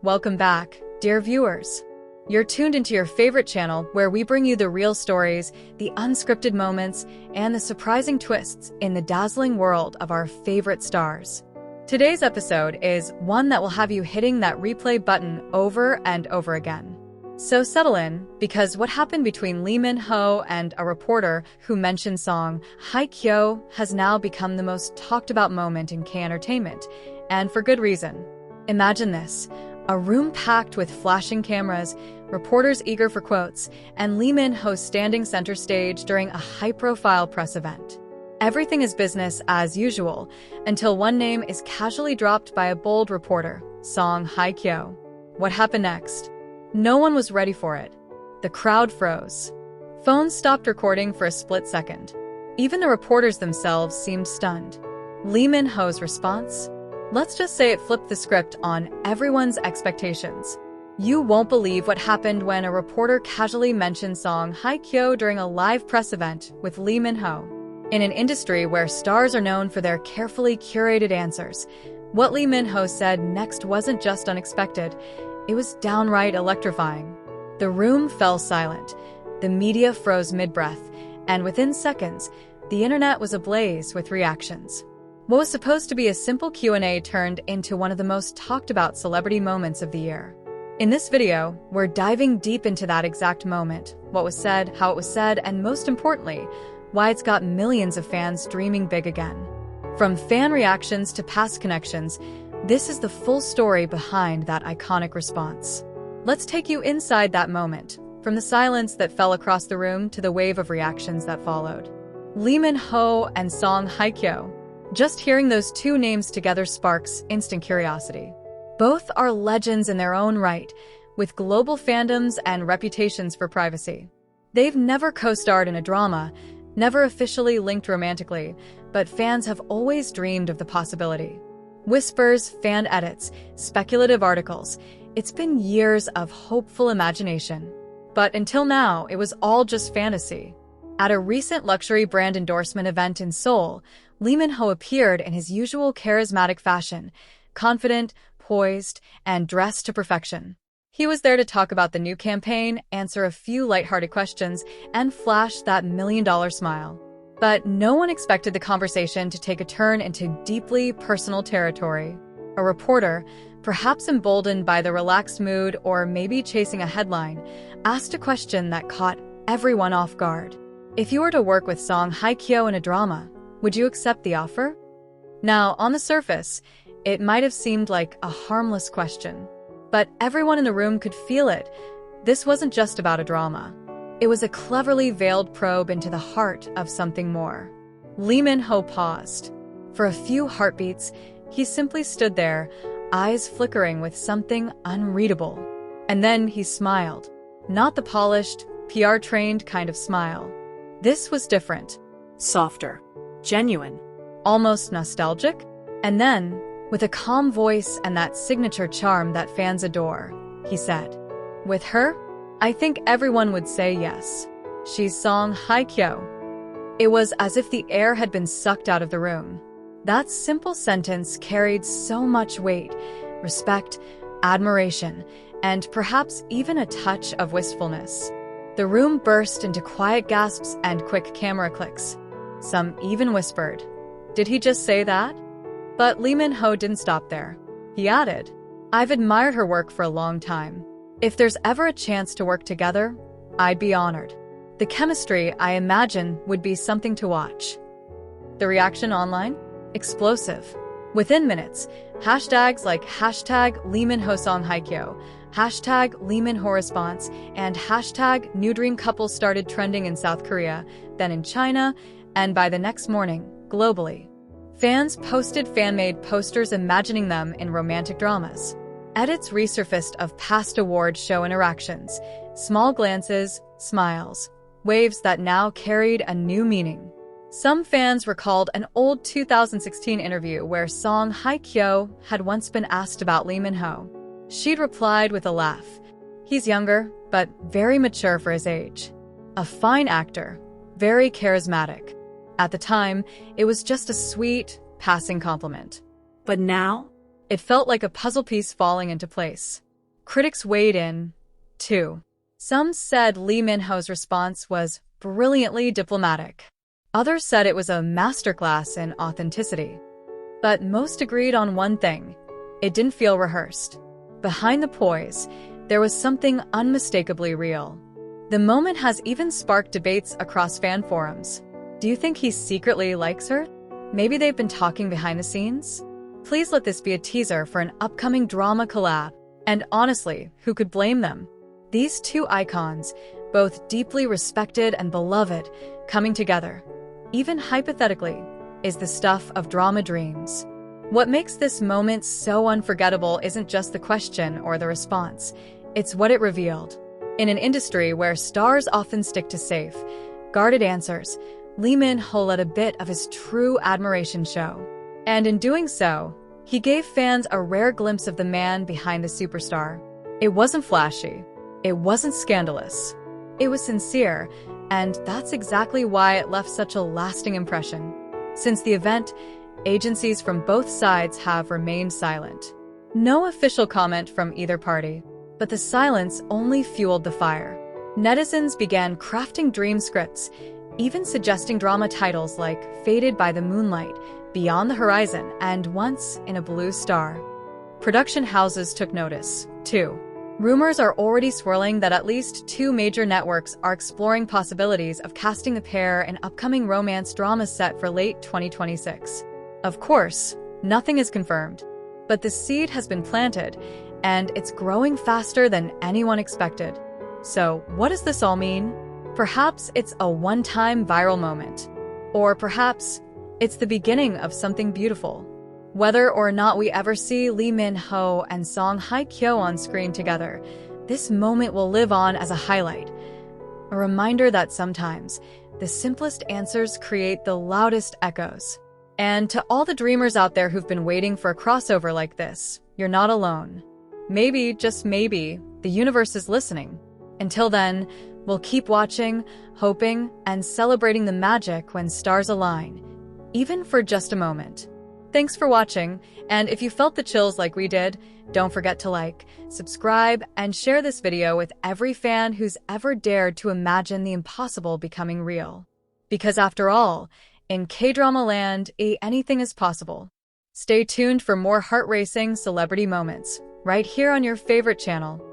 Welcome back, dear viewers. You're tuned into your favorite channel where we bring you the real stories, the unscripted moments, and the surprising twists in the dazzling world of our favorite stars. Today's episode is one that will have you hitting that replay button over and over again. So settle in, because what happened between Lee Min-ho and a reporter who mentioned Song Hye Kyo has now become the most talked about moment in K-entertainment, and for good reason. Imagine this. A room packed with flashing cameras, reporters eager for quotes, and Lee Min-ho standing center stage during a high-profile press event. Everything is business as usual, until one name is casually dropped by a bold reporter, Song Hye Kyo. What happened next? No one was ready for it. The crowd froze. Phones stopped recording for a split second. Even the reporters themselves seemed stunned. Lee Min-ho's response? Let's just say it flipped the script on everyone's expectations. You won't believe what happened when a reporter casually mentioned Song Hye Kyo during a live press event with Lee Min-ho. In an industry where stars are known for their carefully curated answers, what Lee Min-ho said next wasn't just unexpected, it was downright electrifying. The room fell silent, the media froze mid-breath, and within seconds, the internet was ablaze with reactions. What was supposed to be a simple Q&A turned into one of the most talked about celebrity moments of the year. In this video, we're diving deep into that exact moment, what was said, how it was said, and most importantly, why it's got millions of fans dreaming big again. From fan reactions to past connections, this is the full story behind that iconic response. Let's take you inside that moment, from the silence that fell across the room to the wave of reactions that followed. Lee Min-ho and Song Hye Kyo. Just hearing those two names together sparks instant curiosity. Both are legends in their own right, with global fandoms and reputations for privacy. They've never co-starred in a drama, never officially linked romantically, but fans have always dreamed of the possibility. Whispers, fan edits, speculative articles. It's been years of hopeful imagination. But until now, it was all just fantasy. At a recent luxury brand endorsement event in Seoul, Lee Min-ho appeared in his usual charismatic fashion, confident, poised, and dressed to perfection. He was there to talk about the new campaign, answer a few lighthearted questions, and flash that million-dollar smile. But no one expected the conversation to take a turn into deeply personal territory. A reporter, perhaps emboldened by the relaxed mood or maybe chasing a headline, asked a question that caught everyone off guard. If you were to work with Song Hye Kyo in a drama, would you accept the offer? Now, on the surface, it might have seemed like a harmless question. But everyone in the room could feel it. This wasn't just about a drama. It was a cleverly veiled probe into the heart of something more. Lee Min-ho paused. For a few heartbeats, he simply stood there, eyes flickering with something unreadable. And then he smiled. Not the polished, PR-trained kind of smile. This was different. Softer. Genuine. Almost nostalgic. And then, with a calm voice and that signature charm that fans adore, he said, "With her, I think everyone would say yes. She's Song Hye Kyo." It was as if the air had been sucked out of the room. That simple sentence carried so much weight, respect, admiration, and perhaps even a touch of wistfulness. The room burst into quiet gasps and quick camera clicks. Some even whispered, "Did he just say that?" But Lee Min-ho didn't stop there. He added, "I've admired her work for a long time. If there's ever a chance to work together, I'd be honored. The chemistry, I imagine, would be something to watch." The reaction online? Explosive. Within minutes, hashtags like hashtag Lee Min-ho Song Hye Kyo, hashtag Lee Min-ho response, and hashtag New Dream Couple started trending in South Korea, then in China, and by the next morning, globally. Fans posted fan-made posters imagining them in romantic dramas. Edits resurfaced of past award show interactions, small glances, smiles, waves that now carried a new meaning. Some fans recalled an old 2016 interview where Song Hye Kyo had once been asked about Lee Min-ho. She'd replied with a laugh, "He's younger, but very mature for his age. A fine actor, very charismatic." At the time, it was just a sweet, passing compliment. But now, it felt like a puzzle piece falling into place. Critics weighed in, too. Some said Lee Min-ho's response was brilliantly diplomatic. Others said it was a masterclass in authenticity. But most agreed on one thing: it didn't feel rehearsed. Behind the poise, there was something unmistakably real. The moment has even sparked debates across fan forums. Do you think he secretly likes her? Maybe they've been talking behind the scenes? Please let this be a teaser for an upcoming drama collab. And honestly, who could blame them? These two icons, both deeply respected and beloved, coming together, even hypothetically, is the stuff of drama dreams. What makes this moment so unforgettable isn't just the question or the response, it's what it revealed. In an industry where stars often stick to safe, guarded answers, Lee Min-ho let a bit of his true admiration show. And in doing so, he gave fans a rare glimpse of the man behind the superstar. It wasn't flashy. It wasn't scandalous. It was sincere, and that's exactly why it left such a lasting impression. Since the event, agencies from both sides have remained silent. No official comment from either party, but the silence only fueled the fire. Netizens began crafting dream scripts, even suggesting drama titles like Faded by the Moonlight, Beyond the Horizon, and Once in a Blue Star. Production houses took notice, too. Rumors are already swirling that at least 2 major networks are exploring possibilities of casting the pair in upcoming romance dramas set for late 2026. Of course, nothing is confirmed, but the seed has been planted, and it's growing faster than anyone expected. So, what does this all mean? Perhaps it's a one-time viral moment. Or perhaps it's the beginning of something beautiful. Whether or not we ever see Lee Min-ho and Song Hye Kyo on screen together, this moment will live on as a highlight. A reminder that sometimes the simplest answers create the loudest echoes. And to all the dreamers out there who've been waiting for a crossover like this, you're not alone. Maybe, just maybe, the universe is listening. Until then, we'll keep watching, hoping, and celebrating the magic when stars align, even for just a moment. Thanks for watching, and if you felt the chills like we did, don't forget to like, subscribe, and share this video with every fan who's ever dared to imagine the impossible becoming real. Because after all, in K-drama land, anything is possible. Stay tuned for more heart-racing celebrity moments, right here on your favorite channel.